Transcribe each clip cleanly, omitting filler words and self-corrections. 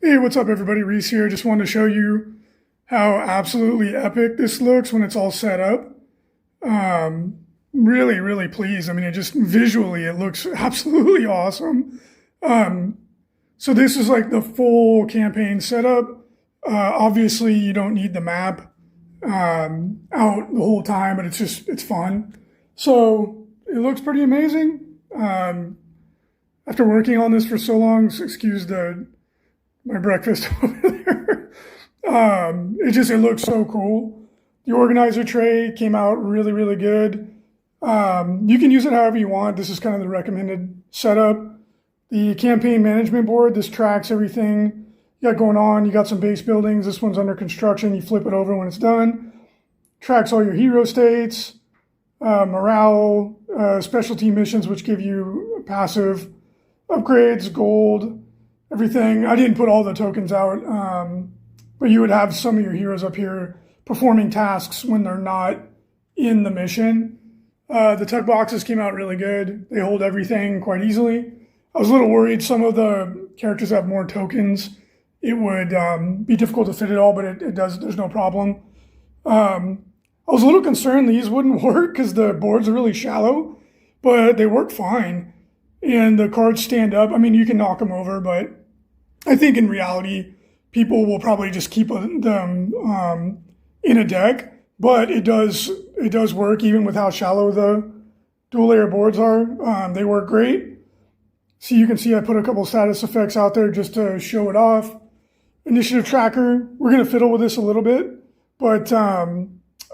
Hey, what's up, everybody? Reese here. Just wanted to show you how absolutely epic this looks when it's all set up. Really, really pleased. I mean, it just visually, it looks absolutely awesome. So this is like the full campaign setup. Obviously, you don't need the map out the whole time, but it's fun. So it looks pretty amazing. After working on this for so long, excuse my breakfast over there. It looks so cool. The organizer tray came out really, really good. You can use it however you want. This is kind of the recommended setup. The campaign management board, this tracks everything you got going on. You got some base buildings. This one's under construction. You flip it over when it's done. Tracks all your hero states, morale, specialty missions, which give you passive upgrades, gold, everything. I didn't put all the tokens out, but you would have some of your heroes up here performing tasks when they're not in the mission. The tug boxes came out really good. They hold everything quite easily. I was a little worried some of the characters have more tokens. It would be difficult to fit it all, but it does. There's no problem. I was a little concerned these wouldn't work because the boards are really shallow, but they work fine. And the cards stand up. I mean, you can knock them over, but I think in reality, people will probably just keep them in a deck. But it does work even with how shallow the dual layer boards are. They work great. So you can see I put a couple status effects out there just to show it off. Initiative tracker, we're going to fiddle with this a little bit. But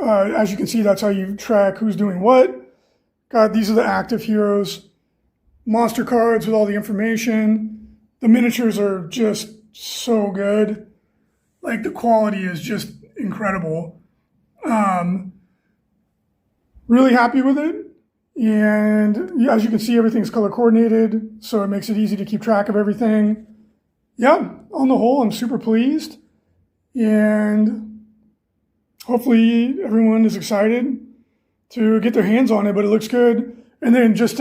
as you can see, that's how you track who's doing what. These are the active heroes. Monster cards with all the information. The miniatures are just so good. Like the quality is just incredible. Really happy with it. And as you can see, everything's color coordinated, so it makes it easy to keep track of everything. Yeah, on the whole, I'm super pleased. And hopefully everyone is excited to get their hands on it, but it looks good. And then just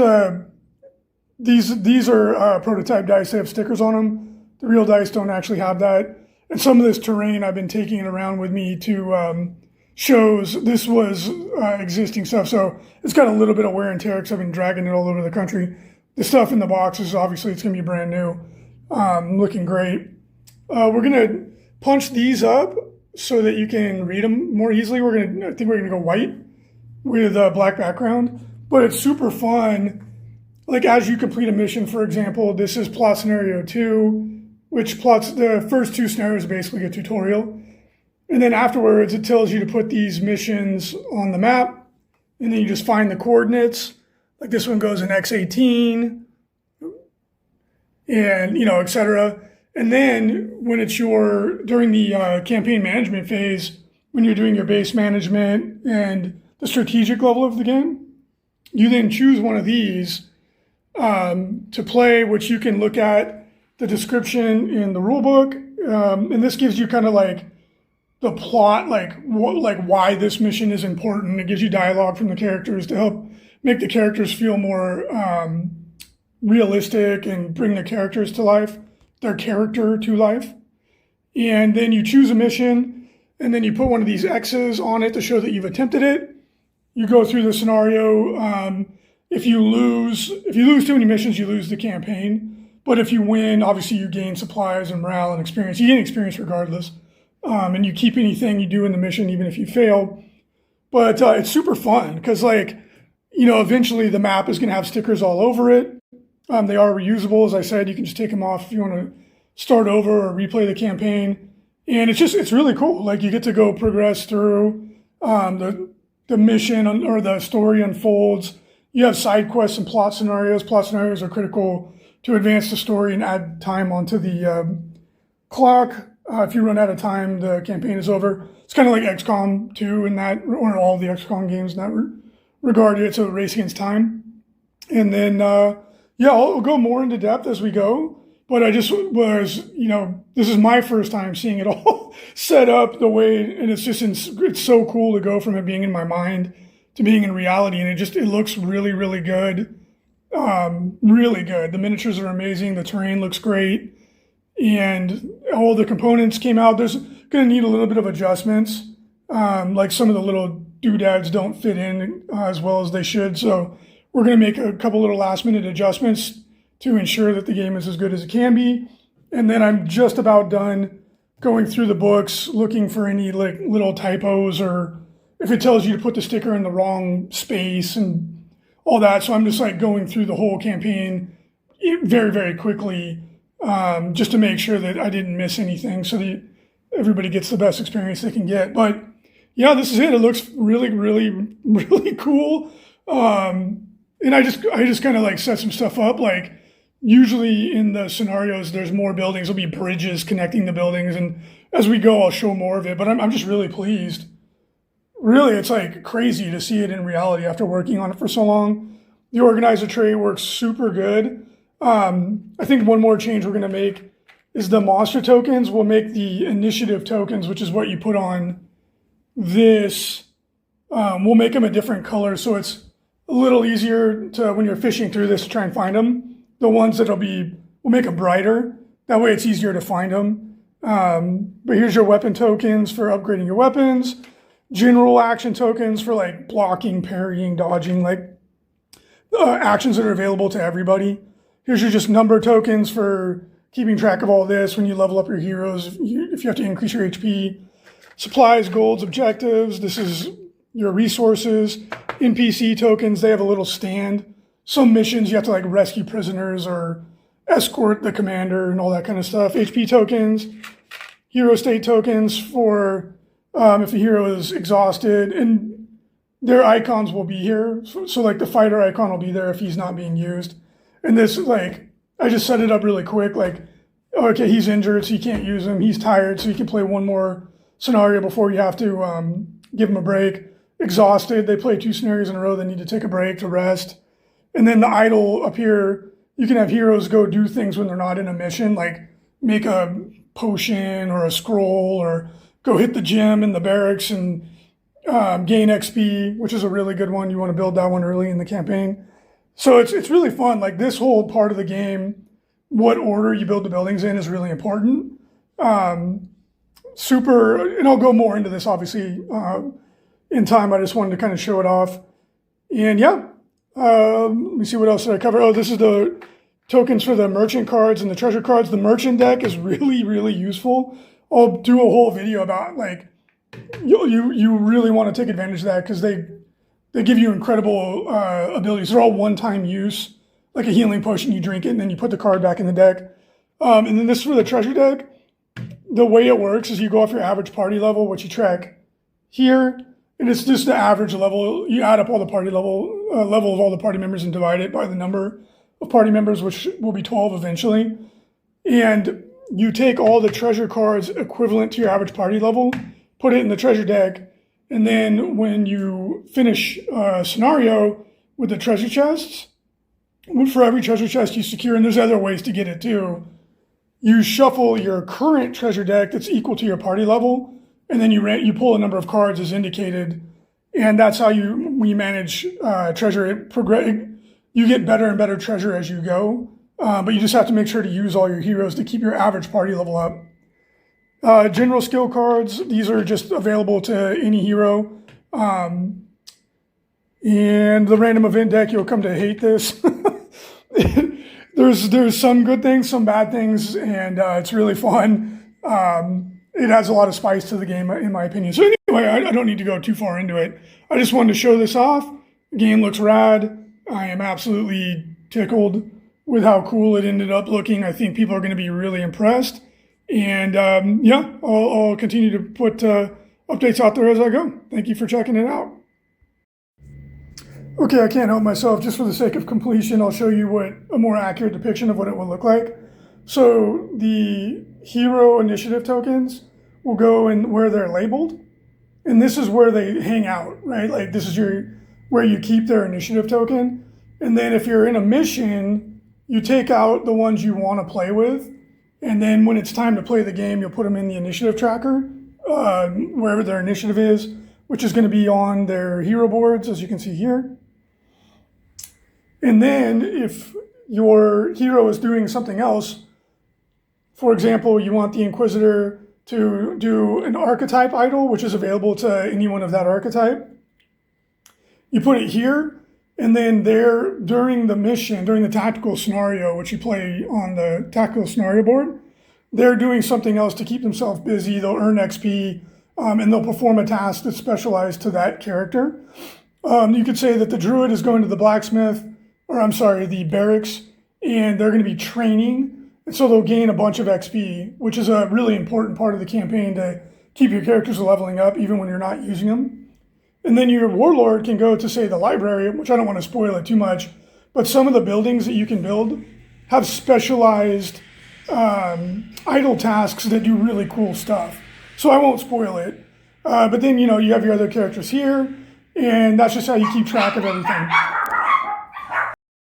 these are prototype dice. They have stickers on them. The real dice don't actually have that. And some of this terrain, I've been taking it around with me to shows. This was existing stuff, so it's got a little bit of wear and tear because I've been dragging it all over the country. The stuff in the boxes, obviously, it's going to be brand new. Looking great. We're going to punch these up so that you can read them more easily. I think we're going to go white with a black background, but it's super fun. Like as you complete a mission, for example, this is plot scenario 2, which plots the first 2 scenarios, basically a tutorial. And then afterwards, it tells you to put these missions on the map, and then you just find the coordinates. Like this one goes in X18, and etc. And then when it's during the campaign management phase, when you're doing your base management and the strategic level of the game, you then choose one of these to play, which you can look at the description in the rule book. And this gives you kind of like the plot, like why this mission is important. It gives you dialogue from the characters to help make the characters feel more realistic and bring the characters to life, their character to life. And then you choose a mission, and then you put one of these X's on it to show that you've attempted it. You go through the scenario. If you lose too many missions, you lose the campaign. But if you win, obviously you gain supplies and morale and experience. You gain experience regardless. And you keep anything you do in the mission, even if you fail. But it's super fun because, eventually the map is going to have stickers all over it. They are reusable, as I said. You can just take them off if you want to start over or replay the campaign. And it's really cool. Like you get to go progress through the mission or the story unfolds. You have side quests and plot scenarios. Plot scenarios are critical to advance the story and add time onto the clock. If you run out of time, the campaign is over. It's kind of like XCOM 2 in that, or all the XCOM games in that regard. It's a race against time. And then, I'll go more into depth as we go. But I just was, this is my first time seeing it all set up the way, and it's so cool to go from it being in my mind to being in reality. And it looks really, really good. Really good. The miniatures are amazing. The terrain looks great. and all the components came out. There's going to need a little bit of adjustments. Like some of the little doodads don't fit in as well as they should. So we're going to make a couple little last minute adjustments to ensure that the game is as good as it can be. And then I'm just about done going through the books, looking for any like little typos or if it tells you to put the sticker in the wrong space and all that. So I'm just like going through the whole campaign very, very quickly, just to make sure that I didn't miss anything so that everybody gets the best experience they can get. But yeah, this is it. It looks really, really, really cool. And I just kind of like set some stuff up. Like usually in the scenarios, there's more buildings. There'll be bridges connecting the buildings. And as we go, I'll show more of it. But I'm just really pleased. Really, it's like crazy to see it in reality after working on it for so long. The organizer tray works super good. I think one more change we're going to make is the monster tokens. We'll make the initiative tokens, which is what you put on this. We'll make them a different color so it's a little easier to, when you're fishing through this, to try and find them. The ones we'll make them brighter. That way it's easier to find them. But here's your weapon tokens for upgrading your weapons. General action tokens for like blocking, parrying, dodging, like actions that are available to everybody. Here's your just number tokens for keeping track of all this when you level up your heroes, if you have to increase your HP. Supplies, golds, objectives. This is your resources. NPC tokens, they have a little stand. Some missions you have to like rescue prisoners or escort the commander and all that kind of stuff. HP tokens. Hero state tokens for if a hero is exhausted, and their icons will be here. So like the fighter icon will be there if he's not being used. And this, like, I just set it up really quick. Like, okay, he's injured, so you can't use him. He's tired, so you can play one more scenario before you have to give him a break. Exhausted, they play 2 scenarios in a row. They need to take a break to rest. And then the idle up here, you can have heroes go do things when they're not in a mission, like make a potion or a scroll or go hit the gym in the barracks and gain XP, which is a really good one. You want to build that one early in the campaign. So it's really fun. Like this whole part of the game, what order you build the buildings in is really important. Super, and I'll go more into this obviously in time. I just wanted to kind of show it off. And yeah, let me see what else did I cover. Oh, this is the tokens for the merchant cards and the treasure cards. The merchant deck is really, really useful. I'll do a whole video about like you really want to take advantage of that because they give you incredible abilities. They're all one-time use, like a healing potion. You drink it and then you put the card back in the deck. And then this is for the treasure deck. The way it works is you go off your average party level, which you track here, and it's just the average level. You add up all the party level of all the party members and divide it by the number of party members, which will be 12 eventually. And you take all the treasure cards equivalent to your average party level, put it in the treasure deck, and then when you finish a scenario with the treasure chests, for every treasure chest you secure, and there's other ways to get it too, you shuffle your current treasure deck that's equal to your party level, and then you pull a number of cards as indicated, and that's how we manage treasure. You get better and better treasure as you go. But you just have to make sure to use all your heroes to keep your average party level up. General skill cards, these are just available to any hero. And the random event deck, you'll come to hate this. There's some good things, some bad things, and it's really fun. It adds a lot of spice to the game, in my opinion. So anyway, I don't need to go too far into it. I just wanted to show this off. The game looks rad. I am absolutely tickled with how cool it ended up looking. I think people are going to be really impressed. And yeah, I'll continue to put updates out there as I go. Thank you for checking it out. Okay, I can't help myself. Just for the sake of completion, I'll show you what a more accurate depiction of what it will look like. So the hero initiative tokens will go in where they're labeled. And this is where they hang out, right? Like this is where you keep their initiative token. And then if you're in a mission, you take out the ones you want to play with. And then when it's time to play the game, you'll put them in the initiative tracker, wherever their initiative is, which is going to be on their hero boards, as you can see here. And then if your hero is doing something else, For example, you want the Inquisitor to do an archetype idol, which is available to anyone of that archetype. You put it here, and then there, during the mission, during the tactical scenario, which you play on the tactical scenario board, they're doing something else to keep themselves busy. They'll earn XP, and they'll perform a task that's specialized to that character. You could say that the druid is going to the blacksmith, or I'm sorry, the barracks, and they're going to be training. And so they'll gain a bunch of XP, which is a really important part of the campaign to keep your characters leveling up even when you're not using them. And then your warlord can go to, say, the library, which I don't want to spoil it too much, but some of the buildings that you can build have specialized idle tasks that do really cool stuff. So I won't spoil it. But then, you have your other characters here, and that's just how you keep track of everything.